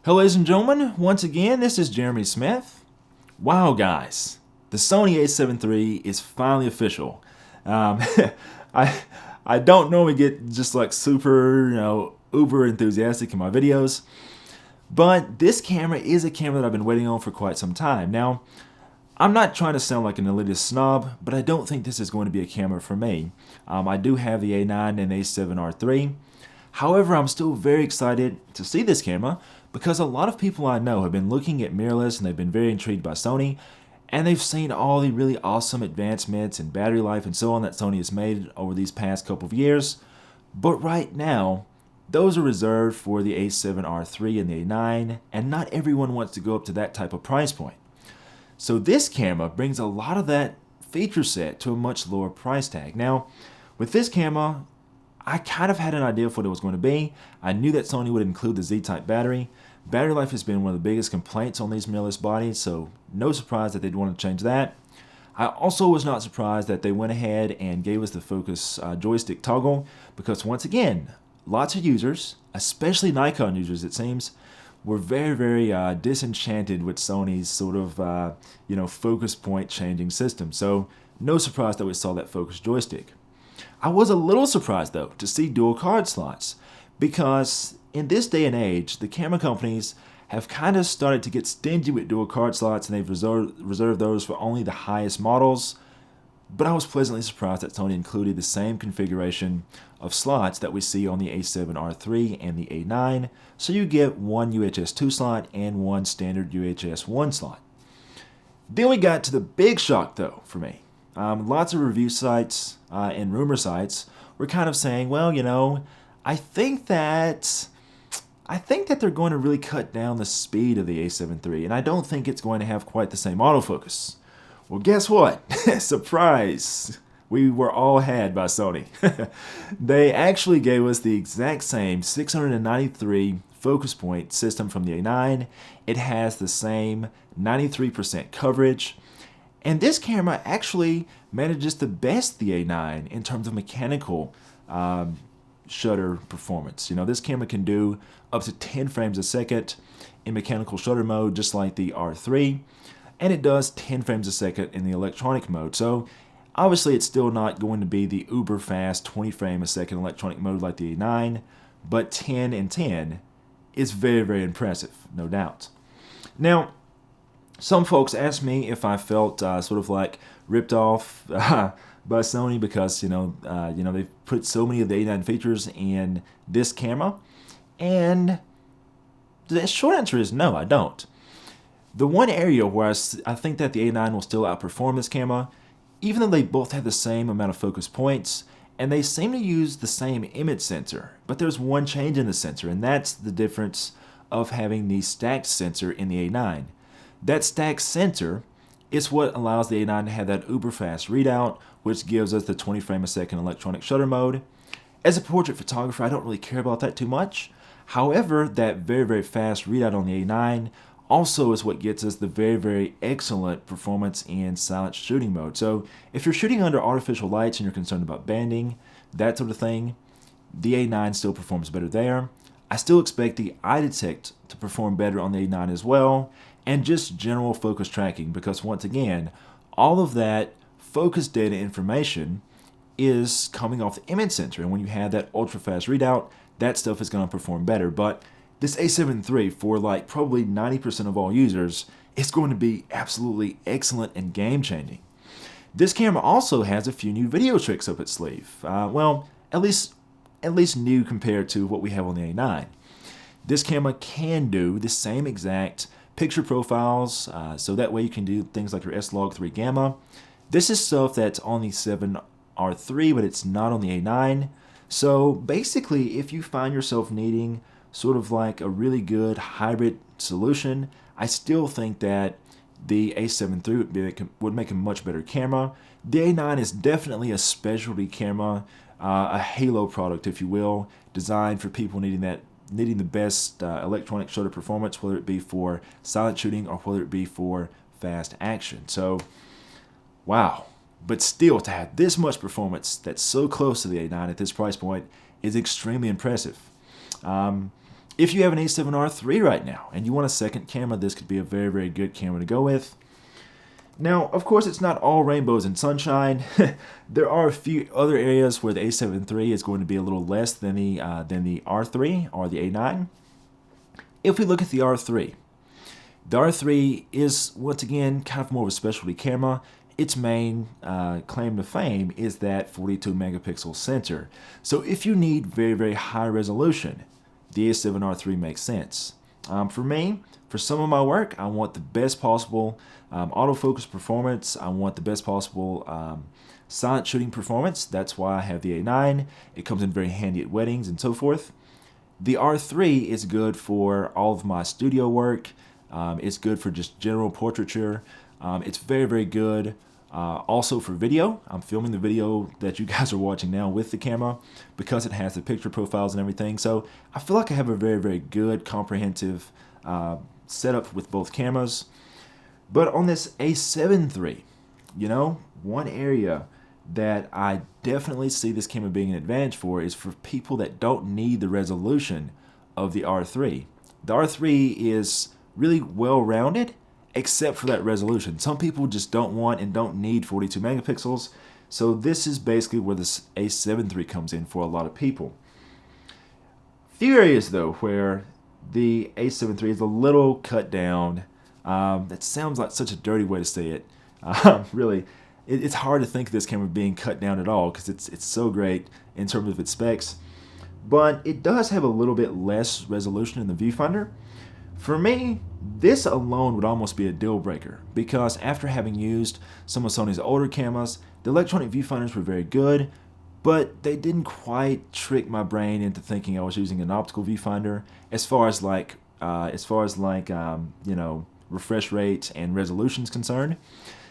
Hello ladies and gentlemen, once again this is Jeremy Smith. Wow guys, the Sony A7 III is finally official. I don't normally get just like super, uber enthusiastic in my videos, but this camera is a camera that I've been waiting on for quite some time. Now, I'm not trying to sound like an elitist snob, but I don't think this is going to be a camera for me. I do have the A9 and A7R III. However, I'm still very excited to see this camera because a lot of people I know have been looking at mirrorless and they've been very intrigued by Sony, and they've seen all the really awesome advancements in battery life and so on that Sony has made over these past couple of years. But right now, those are reserved for the A7R III and the A9, and not everyone wants to go up to that type of price point. So this camera brings a lot of that feature set to a much lower price tag. Now, with this camera, I kind of had an idea of what it was going to be. I knew that Sony would include the Z-type battery. Battery life has been one of the biggest complaints on these mirrorless bodies, so no surprise that they'd want to change that. I also was not surprised that they went ahead and gave us the focus joystick toggle, because once again, lots of users, especially Nikon users it seems, were very disenchanted with Sony's sort of focus point changing system. So no surprise that we saw that focus joystick. I was a little surprised though to see dual card slots, because in this day and age the camera companies have kind of started to get stingy with dual card slots, and they've reserved those for only the highest models. But I was pleasantly surprised that Sony included the same configuration of slots that we see on the A7R III and the A9, so you get one UHS 2 slot and one standard UHS 1 slot. Then we got to the big shock though for me. Lots of review sites and rumor sites were kind of saying, well, I think that they're going to really cut down the speed of the A7 III, and I don't think it's going to have quite the same autofocus. Well, guess what? Surprise! We were all had by Sony. They actually gave us the exact same 693 focus point system from the A9. It has the same 93% coverage. And this camera actually manages to best the A9 in terms of mechanical shutter performance. This camera can do up to 10 frames a second in mechanical shutter mode, just like the R3, and it does 10 frames a second in the electronic mode. So obviously it's still not going to be the uber fast 20 frame a second electronic mode like the A9, but 10 and 10 is very impressive, no doubt. Now, some folks asked me if I felt sort of like ripped off by Sony because they've put so many of the A9 features in this camera, and the short answer is no, I don't. The one area where I think that the A9 will still outperform this camera, even though they both have the same amount of focus points, and they seem to use the same image sensor, but there's one change in the sensor, and that's the difference of having the stacked sensor in the A9. That stacked sensor is what allows the A9 to have that uber fast readout, which gives us the 20 frame a second electronic shutter mode. As a portrait photographer, I don't really care about that too much. However, that very fast readout on the A9 also is what gets us the very excellent performance in silent shooting mode. So if you're shooting under artificial lights and you're concerned about banding, that sort of thing, the A9 still performs better there. I still expect the eye detect to perform better on the A9 as well, and just general focus tracking, because once again, all of that focus data information is coming off the image sensor, and when you have that ultra fast readout, that stuff is going to perform better. But this A7 III, for like probably 90% of all users, is going to be absolutely excellent and game changing. This camera also has a few new video tricks up its sleeve. At least new compared to what we have on the A9. This camera can do the same exact picture profiles, so that way you can do things like your S-Log3 Gamma. This is stuff that's on the A7R III, but it's not on the A9. So basically, if you find yourself needing sort of like a really good hybrid solution, I still think that the A7 III would make a much better camera. The A9 is definitely a specialty camera, a halo product, if you will, designed for people needing the best electronic shutter performance, whether it be for silent shooting or whether it be for fast action. So, wow. But still, to have this much performance that's so close to the A9 at this price point is extremely impressive. If you have an A7R III right now and you want a second camera, this could be a very, very good camera to go with. Now, of course, it's not all rainbows and sunshine. There are a few other areas where the A7 III is going to be a little less than the R3 or the A9. If we look at the R3 is, once again, kind of more of a specialty camera. Its main claim to fame is that 42 megapixel sensor. So if you need very, very high resolution, the A7R III makes sense. For me, for some of my work, I want the best possible autofocus performance. I want the best possible silent shooting performance. That's why I have the A9. It comes in very handy at weddings and so forth. The R3 is good for all of my studio work. It's good for just general portraiture. It's very, very good also for video. I'm filming the video that you guys are watching now with the camera because it has the picture profiles and everything. So I feel like I have a very, very good comprehensive setup with both cameras. But on this A7 III, you know, one area that I definitely see this camera being an advantage for is for people that don't need the resolution of the R3. The R3 is really well-rounded, except for that resolution. Some people just don't want and don't need 42 megapixels, so this is basically where this A7 III comes in for a lot of people. Few areas, though, where the A7 III is a little cut down. That sounds like such a dirty way to say it. Really, it's hard to think of this camera being cut down at all because it's so great in terms of its specs. But it does have a little bit less resolution in the viewfinder. For me, this alone would almost be a deal breaker because after having used some of Sony's older cameras, the electronic viewfinders were very good, but they didn't quite trick my brain into thinking I was using an optical viewfinder as far as you know, refresh rate and resolution is concerned.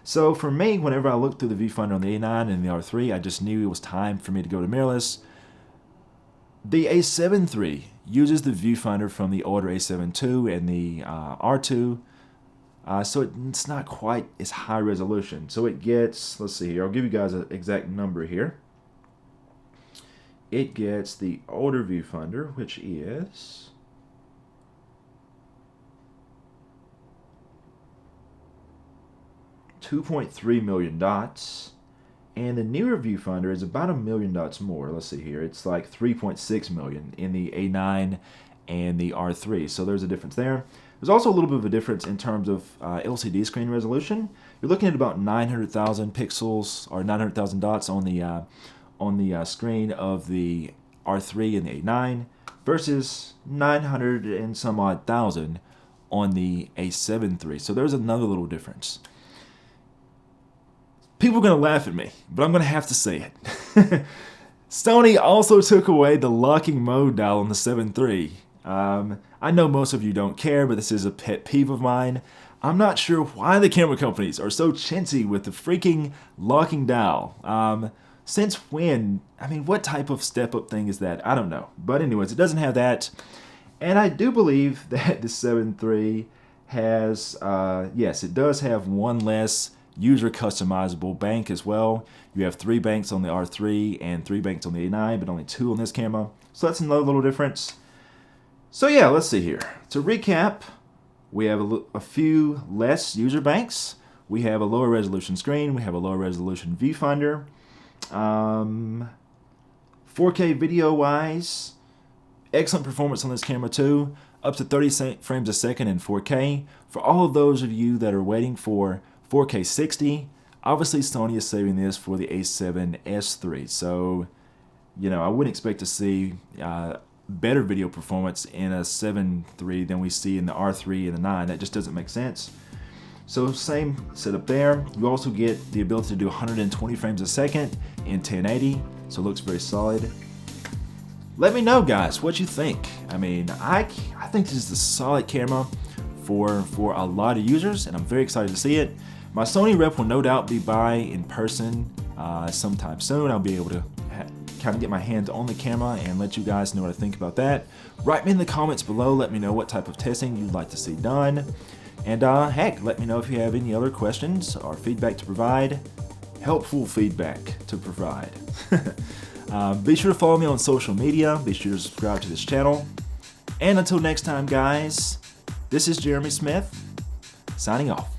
So for me, whenever I looked through the viewfinder on the A9 and the R3, I just knew it was time for me to go to mirrorless. The A7 III uses the viewfinder from the older A7 II and the R2, so it's not quite as high resolution. So it gets, let's see here, I'll give you guys an exact number here. It gets the older viewfinder, which is 2.3 million dots. And the newer viewfinder is about 1 million dots more. Let's see here. It's like 3.6 million in the A9 and the R3. So there's a difference there. There's also a little bit of a difference in terms of LCD screen resolution. You're looking at about 900,000 pixels or 900,000 dots on the screen of the R3 and the A9 versus 900 and some odd thousand on the A7 III. So there's another little difference. People are going to laugh at me, but I'm going to have to say it. Sony also took away the locking mode dial on the 7 III. I know most of you don't care, but this is a pet peeve of mine. I'm not sure why the camera companies are so chintzy with the freaking locking dial. Since when? I mean, what type of step-up thing is that? I don't know. But anyways, it doesn't have that. And I do believe that the 7 III has, yes, it does have one less user customizable bank as well. You have 3 banks on the R3 and 3 banks on the A9, but only 2 on this camera. So that's another little difference. So yeah, let's see here. To recap, we have a few less user banks. We have a lower resolution screen. We have a lower resolution viewfinder. 4K video wise, excellent performance on this camera too. Up to 30 frames a second in 4K. For all of those of you that are waiting for 4K 60, obviously Sony is saving this for the A7S III. So, you know, I wouldn't expect to see better video performance in a 7 III than we see in the R3 and the 9. That just doesn't make sense. So same setup there. You also get the ability to do 120 frames a second in 1080, so it looks very solid. Let me know, guys, what you think. I mean, I think this is a solid camera for a lot of users, and I'm very excited to see it. My Sony rep will no doubt be by in person sometime soon. I'll be able to kind of get my hands on the camera and let you guys know what I think about that. Write me in the comments below. Let me know what type of testing you'd like to see done. And heck, let me know if you have any other questions or feedback to provide. Helpful feedback to provide. Be sure to follow me on social media. Be sure to subscribe to this channel. And until next time, guys, this is Jeremy Smith, signing off.